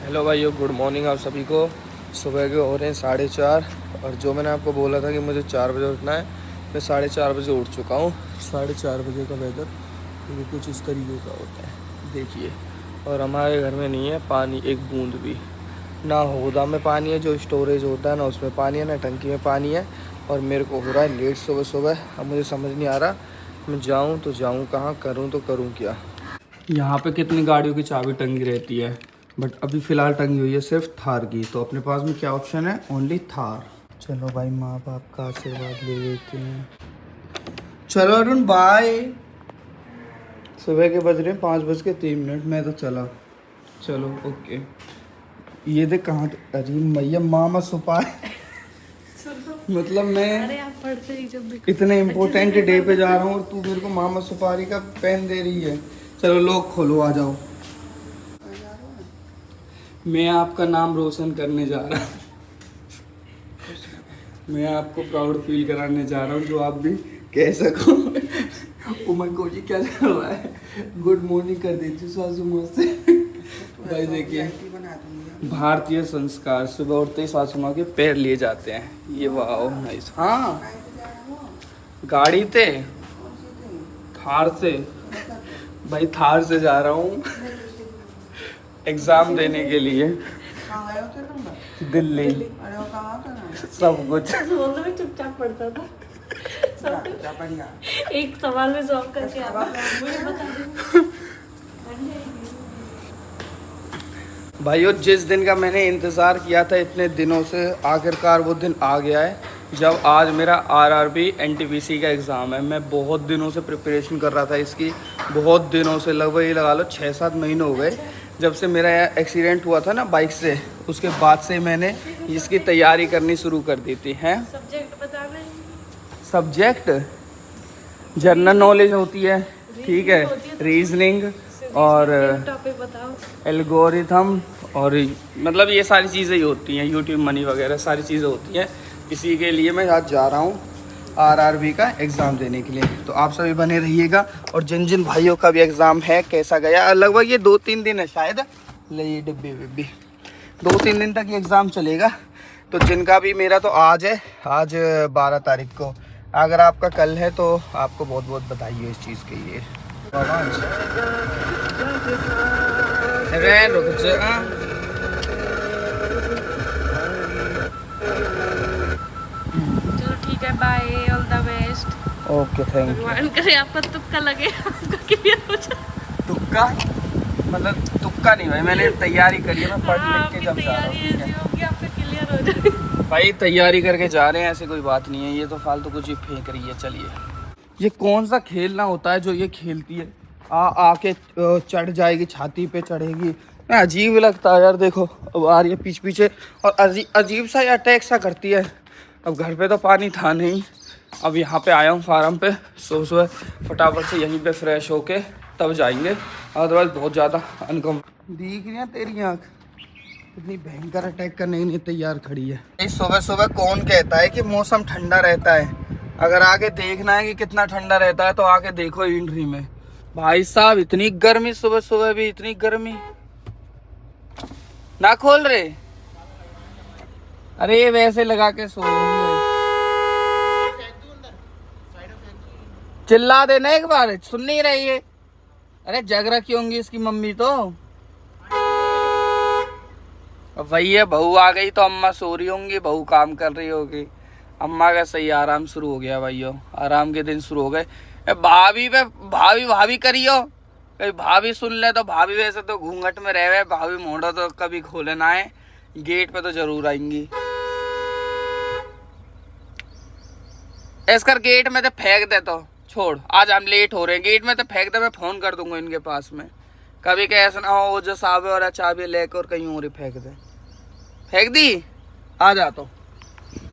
Hello भाइयों, good morning आप सभी को। सुबह के हो रहे हैं 4:30 और जो मैंने आपको बोला था कि मुझे 4 बजे उठना है, मैं 4:30 बजे उठ चुका हूँ। 4:30 बजे का वेदर ये कुछ इस तरीके का होता है, देखिए। और हमारे घर में नहीं है पानी एक बूंद भी, ना होदा में पानी है जो स्टोरेज होता है, ना उसमें पानी है, ना टंकी में पानी है। और मेरे को हो रहा है लेट सुबह सुबह। अब मुझे समझ नहीं आ रहा मैं जाऊँ तो जाऊँ कहाँ, करूँ तो करूँ क्या। यहाँ पे कितनी गाड़ियों की चाबी टंगी रहती है, बट अभी फ़िलहाल टंगी हुई है सिर्फ थार की। तो अपने पास में क्या ऑप्शन है? ओनली थार। चलो भाई, माँ बाप का आशीर्वाद ले लेते हैं। चलो अरुण बाय। सुबह के बज रहे हैं 5:03। मैं तो चला। चलो ओके। ये देख कहाँ, अरे मैया मामा सुपार। मतलब मैं अरे आप पढ़ते ही जब भी इतने इम्पोर्टेंट डे पे जा रहा हूँ और तू मेरे को मामा सुपारी का पेन दे रही है। चलो लोग खोलो, आ जाओ। मैं आपका नाम रोशन करने जा रहा हूँ। मैं आपको प्राउड फील कराने जा रहा हूँ, जो आप भी कह सको। ओ माय गॉड, ये क्या चल रहा है? गुड मॉर्निंग कर देती सासू माँ से। भाई देखिए, भारतीय संस्कार, सुबह उठते ही सासू माँ के पैर लिए जाते हैं। ये वाह नाइस। हाँ, गाड़ी थे, थार से। भाई थार से जा रहा हूँ एग्जाम देने के लिए दिल्ली। सब कुछ बोल में चुपचाप पढ़ता था। एक सवाल में सॉल्व करके आता मुझे बता दो। भाइयों, जिस दिन का मैंने इंतज़ार किया था इतने दिनों से, आखिरकार वो दिन आ गया है जब आज मेरा आरआरबी एनटीपीसी का एग्ज़ाम है। मैं बहुत दिनों से प्रिपरेशन कर रहा था इसकी, बहुत दिनों से, लगभग ये लगा लो 6-7 महीने हो गए जब से मेरा एक्सीडेंट हुआ था ना बाइक से। उसके बाद से मैंने इसकी तैयारी करनी शुरू कर दी थी। हैं सब्जेक्ट बता रहे सब्जेक्ट जनरल नॉलेज होती है, ठीक है, रीजनिंग और टॉपिक बताओ। एल्गोरिथम, और मतलब ये सारी चीज़ें ही होती हैं, यूट्यूब मनी वगैरह सारी चीज़ें होती हैं। इसी के लिए मैं आज जा रहा हूँ आरआरबी का एग्ज़ाम देने के लिए। तो आप सभी बने रहिएगा। और जिन जिन भाइयों का भी एग्ज़ाम है, कैसा गया, लगभग ये 2-3 दिन है शायद, ले ये डिब्बी विब्बी, 2-3 दिन तक ये एग्ज़ाम चलेगा। तो जिनका भी, मेरा तो आज है, आज 12 तारीख को। अगर आपका कल है तो आपको बहुत बहुत बधाई हो इस चीज़ के लिए। रुक जा। चलो ठीक है, bye, all the best. Okay, thank you. भगवान करे आपका तुक्का लगे, आपका क्लियर हो जाए। तुक्का मतलब तुक्का नहीं भाई, मैंने तैयारी करी है। मैं पढ़ लिख के जब जा रहा तैयारी ऐसी हूँ होगी आपका क्लियर हो जाए। भाई, तैयारी करके जा रहे हैं, ऐसी कोई बात नहीं है। ये तो फालतू कुछ ही फेंक रही है। चलिए, ये कौन सा खेलना होता है जो ये खेलती है? आके चढ़ जाएगी, छाती पे चढ़ेगी। अजीब लगता है यार। देखो अब आ रही है पीछे पीछे और अजीब सा अटैक सा करती है। अब घर पे तो पानी था नहीं, अब यहाँ पे आया हूँ फार्म पे। सुबह फटाफट से यहीं पे फ्रेश होके तब जाएंगे, अदरवाइज बहुत ज़्यादा अनकम्फर्टेबल। दिख रही है तेरी आँख? इतनी भयंकर अटैक करने के लिए तैयार खड़ी है। सुबह सुबह कौन कहता है कि मौसम ठंडा रहता है? अगर आगे देखना है कि कितना ठंडा रहता है तो आगे देखो इंट्री में। भाई साहब, इतनी गर्मी, सुबह सुबह भी इतनी गर्मी। ना खोल रहे, अरे वैसे लगा के सो चिल्ला देना एक बार, सुन नहीं रही है। अरे जग रखी होंगी इसकी मम्मी तो। अब वही है, बहू आ गई तो अम्मा सो रही होंगी, बहू काम कर रही होगी। अम्मा का सही आराम शुरू हो गया भाइयों, आराम के दिन शुरू हो गए। भाभी पे भाभी भाभी करियो, कभी भाभी सुन ले तो भाभी वैसे तो घूंघट में रहे, भाभी मोड़ा तो कभी खोले ना है, गेट पे तो जरूर आएंगी। इसकर गेट में तो फेंक दे, तो छोड़, आज हम लेट हो रहे हैं, गेट में तो फेंक दे, मैं फोन कर दूंगा इनके पास में। कभी कैसा ना हो जो सावे और चाबी लेकर और कहीं और ही फेंक दे। फेंक दी, आ जा। तो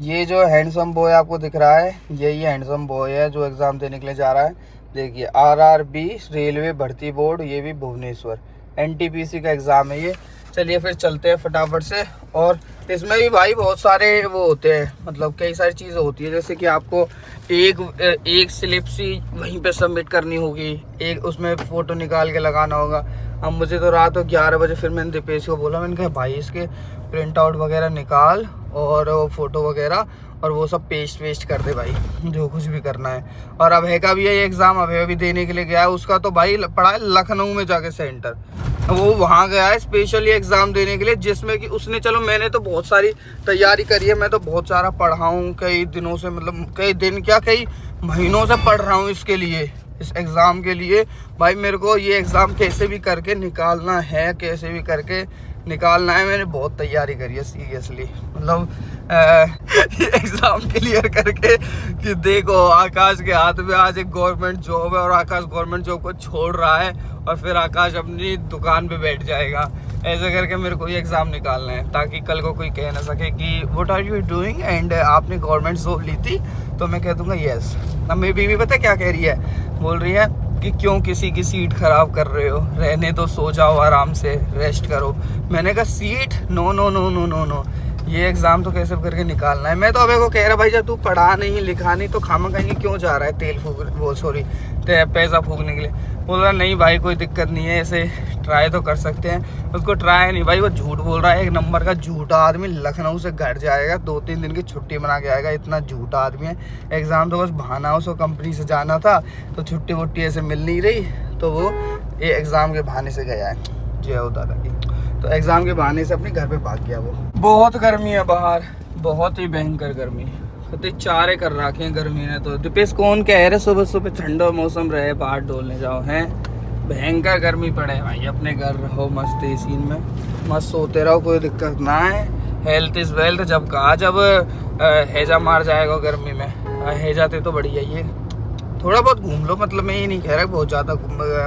ये जो हैंडसम बॉय आपको दिख रहा है, यही हैंडसम बॉय है जो एग्ज़ाम देने के लिए जा रहा है। देखिए, आरआरबी रेलवे भर्ती बोर्ड, ये भी भुवनेश्वर, एनटीपीसी का एग्ज़ाम है ये। चलिए फिर चलते हैं फटाफट से। और इसमें भी भाई बहुत सारे वो होते हैं, मतलब कई सारी चीज़ें होती है, जैसे कि आपको एक स्लिप सी वहीं पे सबमिट करनी होगी, एक उसमें फ़ोटो निकाल के लगाना होगा। अब मुझे तो रात को 11 बजे फिर मैंने दीपेश को बोला, मैंने कहा भाई इसके प्रिंट आउट वगैरह निकाल और फ़ोटो वगैरह और वो सब पेस्ट वेस्ट कर दे भाई, जो कुछ भी करना है। और अभय का भी है एग्ज़ाम, अभय भी देने के लिए गया है। उसका तो भाई पड़ा है लखनऊ में जाके सेंटर, वो वहाँ गया है स्पेशली एग्ज़ाम देने के लिए, जिसमें कि उसने, चलो मैंने तो बहुत सारी तैयारी करी है, मैं तो बहुत सारा पढ़ा हूँ कई दिनों से, मतलब कई दिन क्या कई महीनों से पढ़ रहा हूँ इसके लिए, इस एग्ज़ाम के लिए। भाई मेरे को ये एग्ज़ाम कैसे भी करके निकालना है, कैसे भी करके निकालना है। मैंने बहुत तैयारी करी है सीरियसली, मतलब ये एग्ज़ाम क्लियर करके कि देखो आकाश के हाथ में आज एक गवर्नमेंट जॉब है और आकाश गवर्नमेंट जॉब को छोड़ रहा है और फिर आकाश अपनी दुकान पे बैठ जाएगा। ऐसे करके मेरे को ये एग्ज़ाम निकालना है ताकि कल को कोई कह ना सके कि what are you doing and आपने गवर्नमेंट जॉब ली थी, तो मैं कह दूँगा येस। अब मेरी बीवी पता क्या कह रही है, बोल रही है कि क्यों किसी की सीट ख़राब कर रहे हो, रहने तो, सो जाओ आराम से, रेस्ट करो। मैंने कहा seat no no no no no no, ये एग्ज़ाम तो कैसे करके निकालना है। मैं तो अबे को कह रहा भाई जब तू पढ़ा नहीं लिखा नहीं तो खामा कहीं क्यों जा रहा है तेल फूक, वो सॉरी पैसा फूकने के लिए। बोल रहा नहीं भाई कोई दिक्कत नहीं है, ऐसे ट्राई तो कर सकते हैं। उसको ट्राई नहीं भाई, वो झूठ बोल रहा है, एक नंबर का झूठा आदमी। लखनऊ से घर जाएगा, 2-3 दिन की छुट्टी बना के आएगा, इतना झूठा आदमी है। एग्ज़ाम तो बस बहाना, उसको कंपनी से जाना था तो छुट्टी वुट्टी ऐसे मिल नहीं रही, तो वो ये एग्ज़ाम के बहाने से गया है। जय हो दादा की। तो एग्ज़ाम के बहाने से अपने घर पे भाग गया वो। बहुत गर्मी है बाहर, बहुत ही भयंकर गर्मी, तो चारे कर रखे हैं गर्मी ने। तो दीपेश कौन कह रहे सुबह सुबह ठंडा मौसम रहे बाहर डोलने जाओ, हैं भयंकर गर्मी पड़े भाई। अपने घर रहो मस्त एसी में, मस्त सोते रहो, कोई दिक्कत ना है। हेल्थ इज़ वेल्थ जब कहा, जब हैजा मार जाएगा गर्मी में, हैजाते तो बढ़िया ये थोड़ा बहुत घूम लो, मतलब मैं ये नहीं कह रहा बहुत ज़्यादा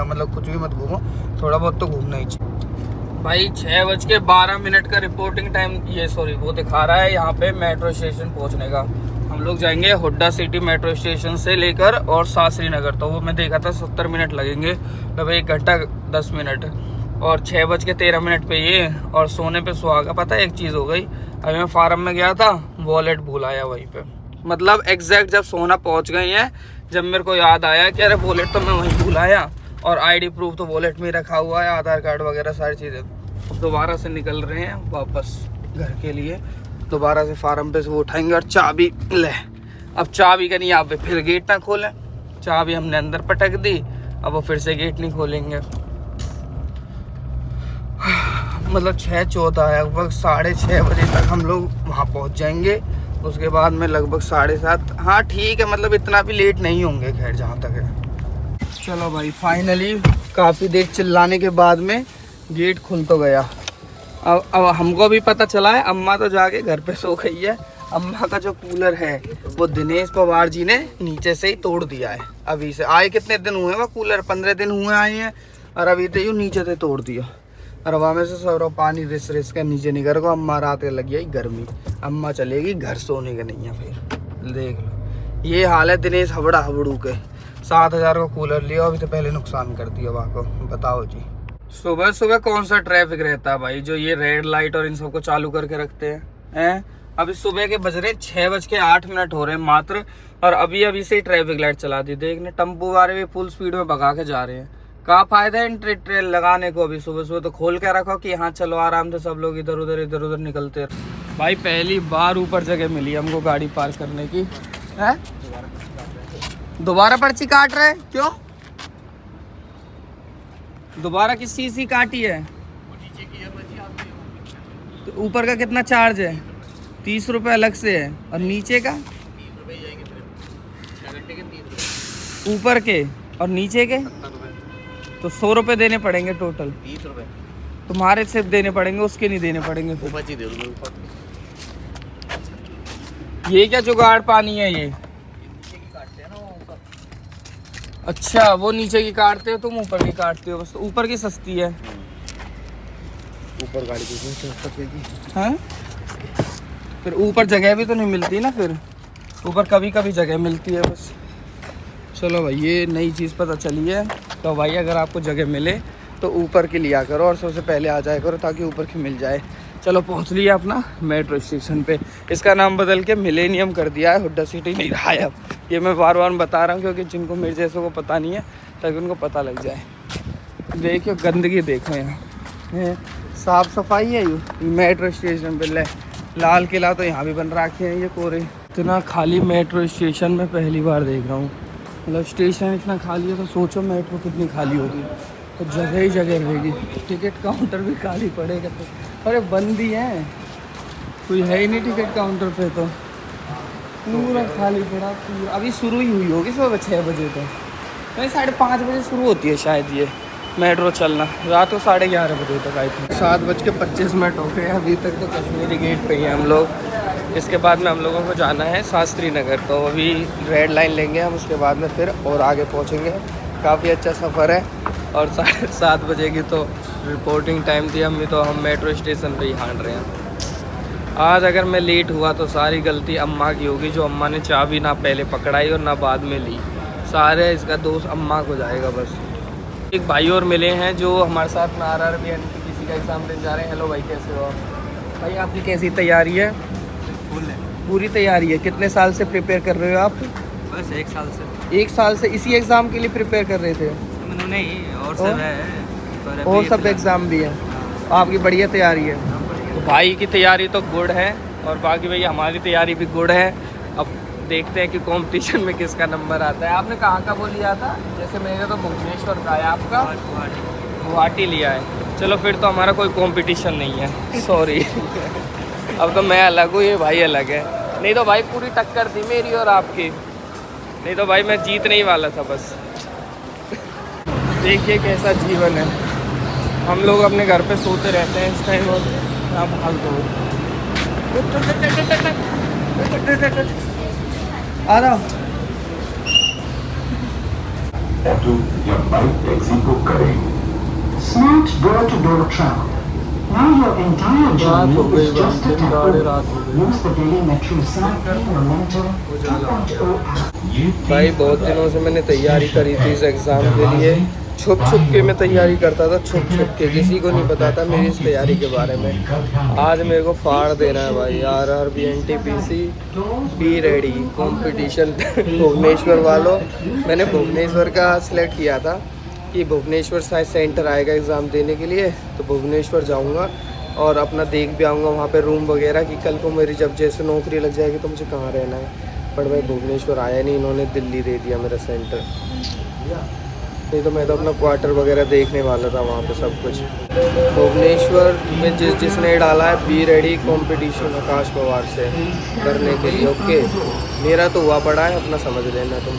मतलब कुछ भी मत घूमो, थोड़ा बहुत तो घूमना ही चाहिए भाई। 6:12 का रिपोर्टिंग टाइम, ये सॉरी वो दिखा रहा है यहाँ पे मेट्रो स्टेशन पहुँचने का। हम लोग जाएंगे हुड्डा सिटी मेट्रो स्टेशन से लेकर और शास्त्री नगर, तो वो मैं देखा था 70 मिनट लगेंगे, मतलब 1 घंटा 10 मिनट। और 6:13 पे ये, और सोने पे सुहागा। पता है एक चीज़ हो गई, अभी मैं फार्म में गया था, वॉलेट भूल आया वहीं पे, मतलब एग्जैक्ट जब सोना पहुँच गई है, जब मेरे को याद आया कि अरे वॉलेट तो मैं वहीं भूल आया, और आईडी प्रूफ तो वॉलेट में रखा हुआ है, आधार कार्ड वगैरह सारी चीज़ें। अब दोबारा से निकल रहे हैं वापस घर के लिए, दोबारा से फार्म पे से वो उठाएंगे और चाबी ले। अब चाबी का नहीं, यहाँ पे फिर गेट ना खोलें, चाबी हमने अंदर पटक दी, अब वो फिर से गेट नहीं खोलेंगे। मतलब 6:14 है, लगभग 6:30 बजे तक हम लोग वहाँ पहुँच जाएंगे। उसके बाद में लगभग 7:30, हाँ ठीक है, मतलब इतना भी लेट नहीं होंगे खैर जहाँ तक है। चलो भाई फाइनली काफ़ी देर चिल्लाने के बाद में गेट खुल तो गया। अब हमको भी पता चला है, अम्मा तो जाके घर पे सो गई है। अम्मा का जो कूलर है वो दिनेश पवार जी ने नीचे से ही तोड़ दिया है। अभी से आए कितने दिन हुए वो कूलर, 15 दिन हुए आए हैं, और अभी तो यूँ नीचे से तोड़ दिया। और हवा में से सौरव पानी रिस रिस के नीचे निकल को। अम्मा रात के लग गई गर्मी, अम्मा चलेगी घर, सोने का नहीं है। फिर देख लो ये हाल है दिनेश हबड़ा हबड़ू के। 7,000 का कूलर लिया, अभी तो पहले नुकसान कर दिया वहाँ को, बताओ जी। सुबह सुबह कौन सा ट्रैफिक रहता है भाई, जो ये रेड लाइट और इन सबको चालू करके रखते हैं। अभी सुबह के बज रहे 6:08 हो रहे हैं मात्र, और अभी से ही ट्रैफिक लाइट चला दी। देखने टम्पू वाले भी फुल स्पीड में भगा के जा रहे हैं। क्या फायदा है इन ट्रेन लगाने को, अभी सुबह सुबह तो खोल के रखो कि यहाँ चलो आराम से, सब लोग इधर उधर निकलते। भाई पहली बार ऊपर जगह मिली हमको गाड़ी पार्क करने की। है दोबारा पर्ची काट रहे, क्यों दोबारा किस चीज़ की काटी है? तो ऊपर का कितना चार्ज है? 30 रुपये अलग से है, और नीचे का ऊपर के और नीचे के तो 100 रुपये देने पड़ेंगे टोटल। 30 रुपये तुम्हारे सिर्फ देने पड़ेंगे, उसके नहीं देने पड़ेंगे। ये क्या जुगाड़ पानी है ये? अच्छा वो नीचे की काटते हो, तुम ऊपर की काटते हो। बस ऊपर की सस्ती है, ऊपर गाड़ी की हैं? फिर ऊपर जगह भी तो नहीं मिलती ना, फिर ऊपर कभी कभी जगह मिलती है बस। चलो भाई ये नई चीज़ पता चली है, तो भाई अगर आपको जगह मिले तो ऊपर की लिया करो और सबसे पहले आ जाया करो ताकि ऊपर की मिल जाए। चलो पहुंच लिया अपना मेट्रो स्टेशन पे। इसका नाम बदल के मिलेनियम कर दिया है, हुड्डा सिटी नहीं रहा है अब। ये मैं बार बार बता रहा हूँ क्योंकि जिनको मेरे जैसों को पता नहीं है, ताकि उनको पता लग जाए। देखो गंदगी देखो यहाँ, साफ सफाई है ये मेट्रो स्टेशन पे। लाल किला तो यहाँ भी बन रखे हैं ये कोरे। इतना खाली मेट्रो स्टेशन में पहली बार देख रहा हूँ। मतलब स्टेशन इतना खाली है तो सोचो मेट्रो कितनी खाली होगी। तो जगह ही जगह रहेगी, टिकट काउंटर भी खाली पड़ेगा। तो अरे बंद ही है, कोई है ही नहीं टिकट काउंटर पे, तो पूरा खाली पड़ा पूरा। अभी शुरू ही हुई होगी सुबह 6 बजे तो नहीं 5:30 बजे शुरू होती है शायद ये मेट्रो चलना, रात को 11:30 बजे तक आई थी। 7:25 हो गए, अभी तक तो कश्मीरी गेट पे ही हैं हम लोग। इसके बाद में हम लोगों को जाना है शास्त्री नगर, तो अभी रेड लाइन लेंगे हम, उसके बाद में फिर और आगे पहुंचेंगे। काफ़ी अच्छा सफ़र है और 7:30 बजे की तो रिपोर्टिंग टाइम थी, हम मेट्रो स्टेशन पे ही हांड रहे हैं। आज अगर मैं लेट हुआ तो सारी गलती अम्मा की होगी, जो अम्मा ने चाबी ना पहले पकड़ाई और ना बाद में ली। सारे इसका दोस्त अम्मा को जाएगा बस। एक भाई और मिले हैं जो हमारे साथ में RRB किसी का एग्ज़ाम देने जा रहे हैं। हेलो भाई, कैसे हो भाई? आपकी कैसी तैयारी है? फुल है, पूरी तैयारी है। कितने साल से प्रिपेयर कर रहे हो आप? बस 1 साल से। 1 साल से इसी एग्ज़ाम के लिए प्रिपेयर कर रहे थे? नहीं, और सब है, और सब एग्ज़ाम भी है। आपकी बढ़िया तैयारी है। तो भाई की तैयारी तो गुड है और बाकी भैया हमारी तैयारी भी गुड है। अब देखते हैं कि कंपटीशन में किसका नंबर आता है। आपने कहाँ का वो लिया था? जैसे मैंने तो भुवनेश्वर का है, आपका गुवाहाटी लिया है। चलो फिर तो हमारा कोई कंपटीशन नहीं है, सॉरी। अब तो मैं अलग हूँ, ये भाई अलग है। नहीं तो भाई पूरी टक्कर थी मेरी और आपकी, नहीं तो भाई मैं जीतने ही वाला था बस। देखिए कैसा जीवन है, हम लोग अपने घर पे सोते रहते हैं इस टाइम और यहाँ भाग दो। आ रहा Smart door-to-door travel. Now your entire journey is just a tap away. Use the Delhi Metro Smart Momentum 2.0 app. भाई बहुत दिनों से मैंने तैयारी करी थी इस एग्ज़ाम के लिए। छुप के मैं तैयारी करता था, छुप के, किसी को नहीं पता था मेरी इस तैयारी के बारे में। आज मेरे को फाड़ देना है भाई। RRB NTPC be ready competition Bhubaneswar वालों। मैंने भुवनेश्वर का सिलेक्ट किया था कि भुवनेश्वर साइड सेंटर आएगा एग्ज़ाम देने के लिए, तो भुवनेश्वर जाऊंगा और अपना देख भी आऊँगा वहाँ पे रूम वगैरह कि कल को मेरी जब जैसे नौकरी लग जाएगी तो मुझे कहाँ रहना है। पर भाई भुवनेश्वर आया नहीं, इन्होंने दिल्ली दे दिया मेरा सेंटर। नहीं तो मैं तो अपना क्वार्टर वगैरह देखने वाला था वहाँ पे सब कुछ। भुवनेश्वर में जिसने डाला है बी रेडी कंपटीशन आकाश पवार से करने के लिए। ओके, मेरा तो हुआ पड़ा है, अपना समझ लेना तुम।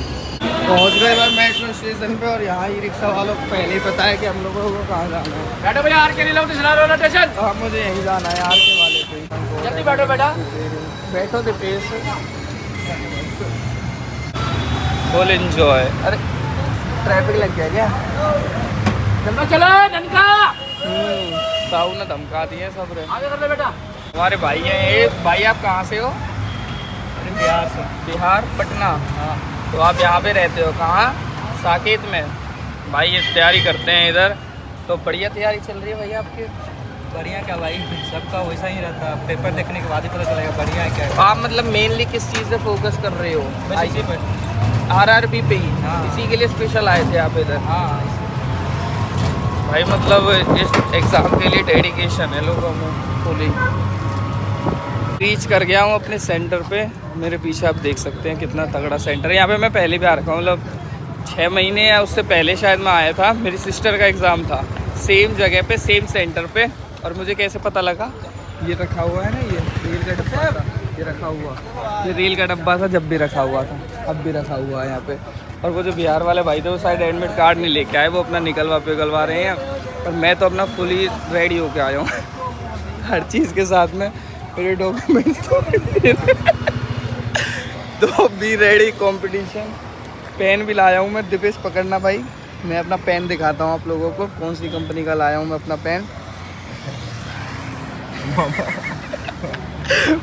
पहुँच गए बार मेट्रो स्टेशन पे और यहाँ ही रिक्शा वालों को पहले ही पता है कि हम लोगों को कहाँ जाना है। बैठो भैया, आर के लिए स्टेशन। हाँ मुझे यहीं जाना है, आर के वाले पे। जल्दी बैठो बेटा, बैठो दीपेश, फुल एंजॉय। अरे ट्रैफिक लग गया क्या? चलो चलो ननका। साहू ने धमका दिए सब रे। आगे कर ले बेटा। हमारे भाई हैं ये। भाई आप कहाँ से हो? बिहार से। बिहार, पटना। हाँ। तो आप यहाँ पे रहते हो कहाँ? साकेत में। भाई ये तैयारी करते हैं इधर, तो बढ़िया तैयारी चल रही है भैया आपकी? बढ़िया क्या भाई, सबका वैसा ही रहता है, पेपर देखने के बाद ही पता चलेगा बढ़िया है क्या है। आप मतलब मेनली किस चीज़ से फोकस कर रहे हो? बस इसी पे। RRB पे ही? हाँ। इसी के लिए स्पेशल आए थे आप इधर? हाँ। भाई मतलब इस एग्ज़ाम के लिए डेडिकेशन है लोगों में फुली। रीच कर गया हूँ अपने सेंटर पे। मेरे पीछे आप देख सकते हैं कितना तगड़ा सेंटर है। यहाँ पे मैं पहले भी आ रखा हूँ, मतलब 6 महीने या उससे पहले शायद मैं आया था। मेरी सिस्टर का एग्ज़ाम था सेम जगह पे, सेम सेंटर पे। और मुझे कैसे पता लगा? ये रखा हुआ है ना, ये रेल का डब्बा था, ये रखा हुआ, ये रेल का डब्बा था जब भी रखा हुआ था, अब भी रखा हुआ है यहाँ पे। और वो जो बिहार वाले भाई थे वो शायद एडमिट कार्ड नहीं लेके आए, वो अपना निकलवा रहे हैं। और मैं तो अपना फुली रेडी होके आया हूँ हर चीज़ के साथ में। मेरे डॉक्यूमेंट्स तो बी रेडी कंपटीशन। पेन भी लाया हूँ मैं, दीपेश पकड़ना भाई। मैं अपना पेन दिखाता हूँ आप लोगों को, कौन सी कंपनी का लाया हूँ मैं अपना पेन।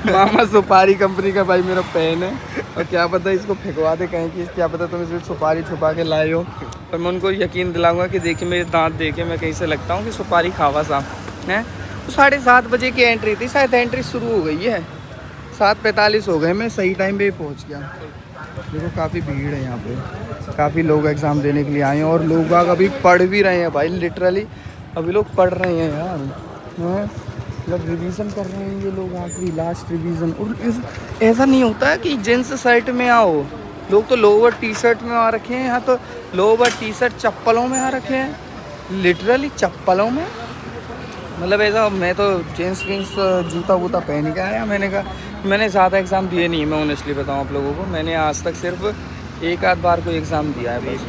मामा सुपारी कंपनी का भाई मेरा पेन है। और क्या पता इसको फेंकवा दे कहीं की, क्या पता तुम इसमें सुपारी छुपा के लाए हो। पर मैं उनको यकीन दिलाऊंगा कि देखिए मेरे दांत देखे मैं कहीं से लगता हूँ कि सुपारी खावा सा है। तो 7:30 बजे की एंट्री थी, शायद एंट्री शुरू हो गई है। 7:45 हो गए, मैं सही टाइम पे ही पहुँच गया। देखो काफ़ी भीड़ है यहाँ पे, काफ़ी लोग एग्ज़ाम देने के लिए आए हैं और लोग बाग अभी पढ़ भी रहे हैं भाई, लिटरली अभी लोग पढ़ रहे हैं यार, हैं मतलब रिवीजन कर रहे हैं ये लोग, आखिरी लास्ट रिवीजन। और ऐसा नहीं होता है कि जींस शर्ट में आओ, लोग तो लोअर टी शर्ट में आ रखे हैं, यहाँ तो लोअर टी शर्ट चप्पलों में आ रखे हैं, लिटरली चप्पलों में। मतलब ऐसा, मैं तो जींस वींस जूता वूता पहन के आया। मैंने कहा मैंने ज़्यादा एग्ज़ाम दिए नहीं है, मैं ऑनेस्टली बताऊँ आप लोगों को, मैंने आज तक सिर्फ एक आध बार कोई एग्ज़ाम दिया है बस।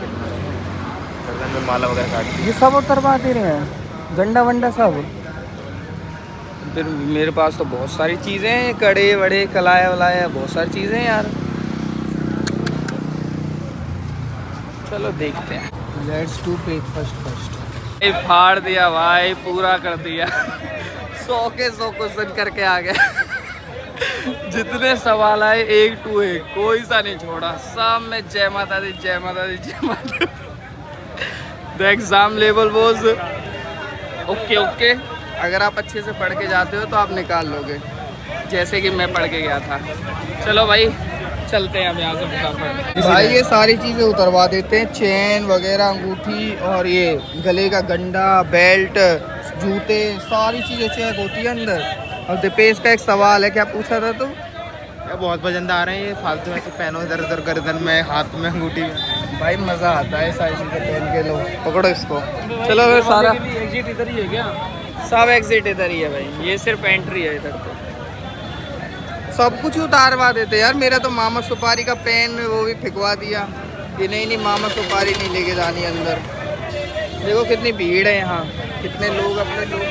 गर्दन में माला वगैरह काट ये सब उतरवा दे रहे हैं, गंडा वंडा सब। फिर मेरे पास तो बहुत सारी चीज़ें हैं, कड़े वड़े कलाया वलाया बहुत सारी चीज़ें हैं यार। चलो देखते हैं। Let's do breakfast first. फाड़ दिया भाई, पूरा कर दिया 100 के 100 क्वेश्चन करके आ गया जितने सवाल आए एक टू एक, कोई सा नहीं छोड़ा, सब में जय माता दी जय माता दी जय माता दी। The exam level was okay okay. अगर आप अच्छे से पढ़ के जाते हो तो आप निकाल लोगे, जैसे कि मैं पढ़ के गया था। चलो भाई चलते हैं अब यहाँ से फटाफट। भाई ये सारी चीज़ें उतरवा देते हैं, चेन वगैरह, अंगूठी और ये गले का गंडा, बेल्ट, जूते, सारी चीज़ें चेक होती है अंदर। और दीपेश का एक सवाल है, क्या पूछा था तू? बहुत पसंद आ रहे हैं ये फालतू में, पहनो इधर उधर गर्दन में, हाथ में, अंगूठी में। भाई मज़ा आता है सारी चीज़ें पहन के। लो पकड़ो इसको। चलो फिर सारा एग्जिट इधर ही है क्या? सब एग्जिट इधर ही है भाई, ये सिर्फ एंट्री है इधर तो। सब कुछ उतारवा देते यार। मेरा तो मामा सुपारी का पेन वो भी फेंकवा दिया कि नहीं मामा सुपारी नहीं लेके जानी अंदर। देखो कितनी भीड़ है यहाँ, कितने लोग अपने लोग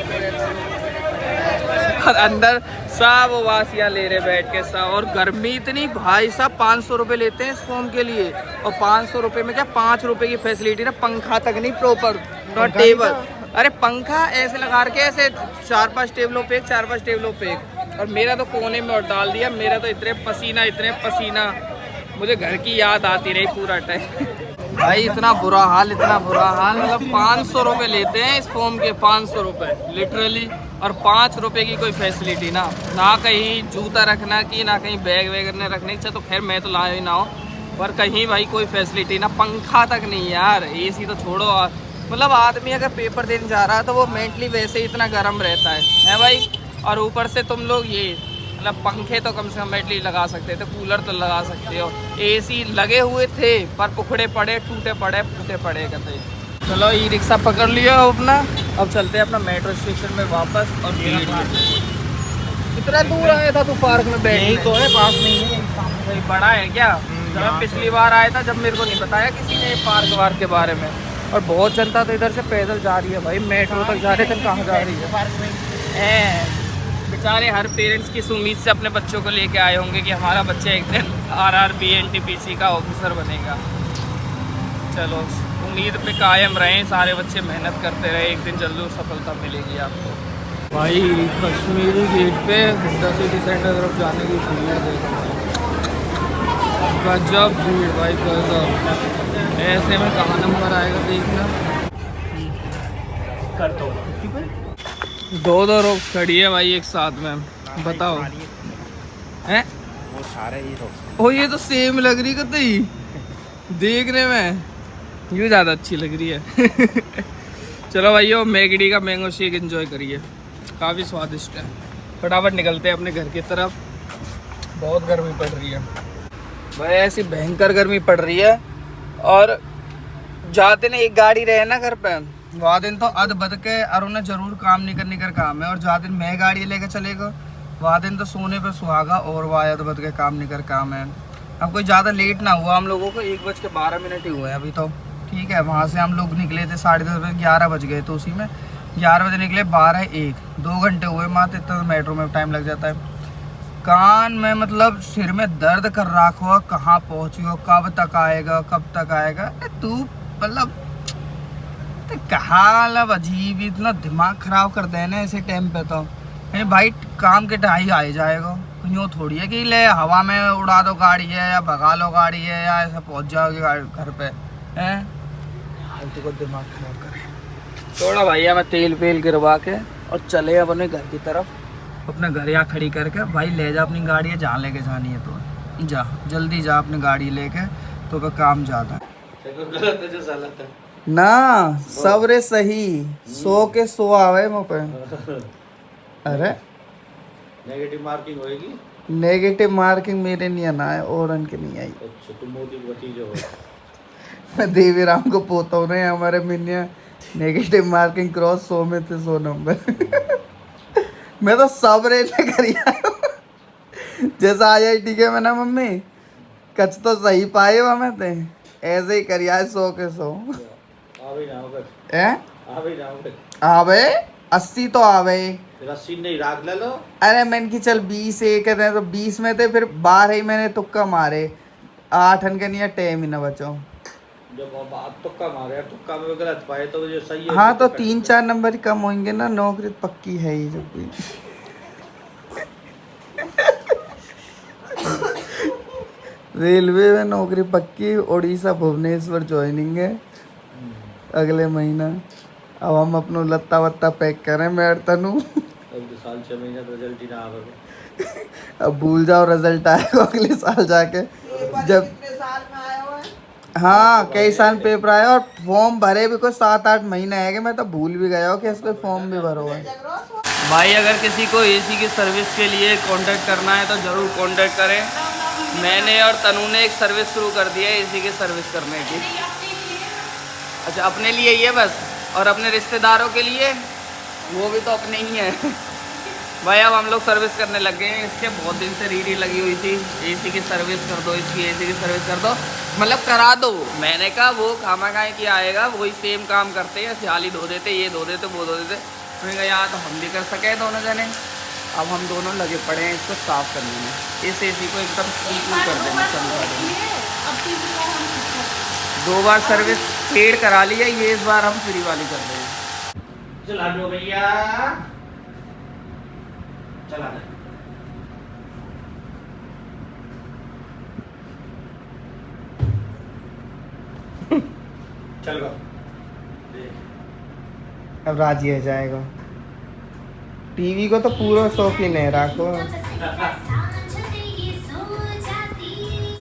और अंदर सब वासियाँ ले रहे बैठ के सब। और गर्मी इतनी भाई साहब, 500 रुपये लेते हैं इस फॉर्म के लिए, और 500 रुपये में क्या 5 रुपये की फैसिलिटी ना, पंखा तक नहीं प्रॉपर, नॉट टेबल। अरे पंखा ऐसे लगा के ऐसे 4-5 टेबलों पे 4-5 टेबलों पे। और मेरा तो कोने में और डाल दिया, मेरा तो इतने पसीना, मुझे घर की याद आती रही पूरा टाइम भाई। इतना बुरा हाल, मतलब 500 रुपये लेते हैं इस फॉर्म के, 500 रुपये लिटरली। और 5 रुपये की कोई फैसिलिटी ना कहीं जूता रखना की, ना कहीं बैग वैग रखने की। तो खैर मैं तो लाया ही ना हो, पर कहीं भाई कोई फैसिलिटी ना, पंखा तक नहीं यार। एसी तो छोड़ो, मतलब आदमी अगर पेपर देने जा रहा है तो वो मेंटली वैसे ही इतना गर्म रहता है भाई। और ऊपर से तुम लोग ये मतलब पंखे तो कम से कम एटलीस्ट लगा सकते थे, कूलर तो लगा सकते हो। एसी लगे हुए थे पर पुखड़े पड़े, टूटे पड़े, फूटे पड़े कहते। चलो ई रिक्शा पकड़ लिया अपना, अब चलते हैं अपना मेट्रो स्टेशन में वापस। और कितना दूर आया था तू पार्क में बैठ? यही तो है, पास नहीं है। बड़ा है क्या? जब मैं पिछली बार आया था, जब मेरे को नहीं बताया किसी ने पार्क वार्क के बारे में। और बहुत जनता तो इधर से पैदल जा रही है भाई, मेट्रो तक जा रहे थे, कहाँ जा रही है? बेचारे हर पेरेंट्स किस उम्मीद से अपने बच्चों को लेके आए होंगे कि हमारा बच्चा एक दिन RRB NTPC का ऑफिसर बनेगा। चलो उम्मीद पे कायम रहें, सारे बच्चे मेहनत करते रहे, एक दिन जल्दी सफलता मिलेगी आपको। भाई कश्मीरी गेट पे हुड्डा सिटी सेंटर तरफ जाने की भीड़ देखो, गजब भीड़ भाई गजब। ऐसे में कहाँ नंबर आएगा देखना। कर दो 2 रोक्स खड़ी है भाई एक साथ में, बताओ हैं? वो सारे ही तो। ओ ये तो सेम लग रही कतई देखने में, यूँ ज़्यादा अच्छी लग रही है चलो भाइयों मैगडी का मैंगो शेक एंजॉय करिए, काफ़ी स्वादिष्ट है। फटाफट निकलते हैं अपने घर की तरफ, बहुत गर्मी पड़ रही है भाई, ऐसी भयंकर गर्मी पड़ रही है। और जाते ना एक गाड़ी रहे ना घर पे, वहाँ दिन तो अध बद के और उन्हें जरूर काम नहीं करने का काम है। और जहाँ दिन मैं गाड़ी लेकर चलेगा वहाँ दिन तो सोने पे सुहागा, और वहाँ अध बद के काम नहीं कर काम है। अब कोई ज़्यादा लेट ना हुआ, हम लोगों को 1:12 ही हुए हैं अभी तो, ठीक है। वहाँ से हम लोग निकले थे 10:30 बजे, 11 बज गए तो उसी में 11 बजे निकले, 12:01, 2 घंटे हुए मात्र। इतना तो मेट्रो में टाइम लग जाता है। कान में मतलब सिर में दर्द कर रखो, कहाँ पहुँची हो, कब तक आएगा। तू मतलब कहा मतलब अजीब, इतना दिमाग खराब कर देना ऐसे टाइम पे तो। नहीं भाई काम के टाइम आ ही जाएगा, यूँ थोड़ी है कि ले हवा में उड़ा दो गाड़ी है या भगा लो गाड़ी है या ऐसा पहुँच जाओगे घर पे हैं। फालतू को दिमाग खराब करे थोड़ा भैया। मैं तेल वेल गिरवा के और चले अपने घर की तरफ, अपने घर यहाँ खड़ी करके भाई ले जा अपनी गाड़ी है जहाँ लेके जानी है। तो जा जल्दी जा अपनी गाड़ी लेके, तो पे काम ज़्यादा है गलत है जो साला था। ना। सबरे सही 100 के 100 आवे मुँह पे। अरे नेगेटिव मार्किंग होएगी। नेगेटिव मार्किंग मेरे नहीं आना है, और उनके नहीं आई। अच्छा तुम मोदी भतीजे हो। मैं देवी राम को पोता हूँ नहीं, हमारे मिनिया नेगेटिव मार्किंग क्रॉस 100 में थे 100 नंबर। मैं तो सब रेट में करिया जैसा IIT के में ना मम्मी कच तो सही पाए हुआ मैं थे, ऐसे ही करिया 100 के 100। आवे 80 तो आवे। रस्सी नहीं राख ले लो। अरे मैंने की चल 20 एक है तो 20 में थे, फिर 12 ही मैंने तुक्का मारे, 8 के नहीं टेम ही ना बचो। जब अब तुक्का मारे, तुक्का में गलत पाए तो जो सही है। हाँ तो 3-4 नंबर ही कम होंगे ना, नौकरी पक्की है ही जब भी। रेलवे में नौकरी पक्की, उड़ीसा भुवनेश्वर ज्वाइनिंग है अगले महीना। अब हम अपनो लत्ता वत्ता पैक करें मैं तनु। अब 2 साल 6 महीना तो रिजल्ट ही ना आवे। अब भूल जाओ रिजल्ट आएगा अगले साल जाके जब। हाँ कई साल पेपर आया और फॉर्म भरे भी कोई 7-8 महीने है कि मैं तो भूल भी गया हूँ कि इसको फॉर्म भी भरो है। भाई अगर किसी को AC की सर्विस के लिए कांटेक्ट करना है तो ज़रूर कांटेक्ट करें। मैंने और तनु ने एक सर्विस शुरू कर दी है AC की सर्विस करने की। अच्छा अपने लिए ही है बस, और अपने रिश्तेदारों के लिए वो भी तो अपने ही हैं। भाई अब हम लोग सर्विस करने लग गए हैं। इसके बहुत दिन से रीडी लगी हुई थी, AC की सर्विस कर दो, इसकी AC की सर्विस कर दो, मतलब करा दो। मैंने कहा वो खामा खाए कि आएगा, वही सेम काम करते हैं, सियाली धो देते, ये धो देते, वो धो देते। मैंने कहा यार तो हम भी कर सके दोनों जने। अब हम दोनों लगे पड़े हैं इसको साफ़ करने में। इस AC को एकदम ठीक कर देंगे, समझा देंगे। 2 बार सर्विस पेड करा ली है, ये इस बार हम फ्री वाली कर रहे हैं। चला दो भैया, चला दे। चल गो। अब राजी हो जाएगा। टीवी को तो पूरा शौकीन है, राखो।